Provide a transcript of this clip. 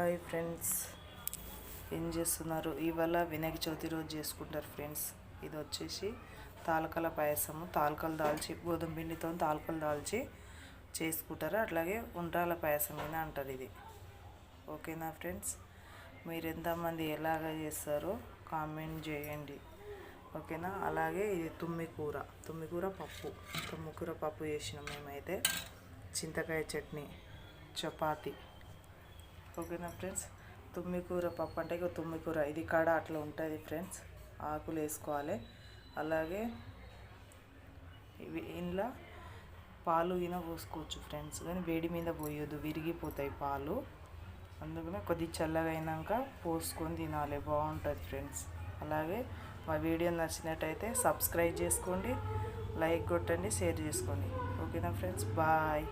Hi friends, ఏం చేస్తున్నారు? ఇవాళ వినాయక చవితి రోజు చేసుకుంటారు ఫ్రెండ్స్. ఇది వచ్చేసి తాలకల పాయసము. తాలకలు దాల్చి గోధుమ పిండితో తాలకలు దాల్చి చేసుకుంటారు. అట్లాగే ఉండ్రాల పాయసం అయినా అంటారు ఇది. ఓకేనా ఫ్రెండ్స్, మీరు ఎంతమంది ఎలాగ చేస్తారో కామెంట్ చేయండి. ఓకేనా. అలాగే ఇది తుమ్మికూర పప్పు చేసినాం మేమైతే. చింతకాయ చట్నీ, చపాతి. ఓకేనా ఫ్రెండ్స్. తుమ్మికూర పప్పు అంటే ఇక తుమ్మికూర ఇది కాడ అట్లా ఉంటుంది ఫ్రెండ్స్. ఆకులు వేసుకోవాలి. అలాగే ఇవి ఇంట్లో పాలు ఈన పోసుకోవచ్చు ఫ్రెండ్స్, కానీ వేడి మీద పోయొద్దు, విరిగిపోతాయి పాలు. అందుకనే కొద్దిగా చల్లగా అయినాక పోసుకొని తినాలి, బాగుంటుంది ఫ్రెండ్స్. అలాగే మా వీడియో నచ్చినట్టయితే సబ్స్క్రైబ్ చేసుకోండి, లైక్ కొట్టండి, షేర్ చేసుకోండి. ఓకేనా ఫ్రెండ్స్, బాయ్.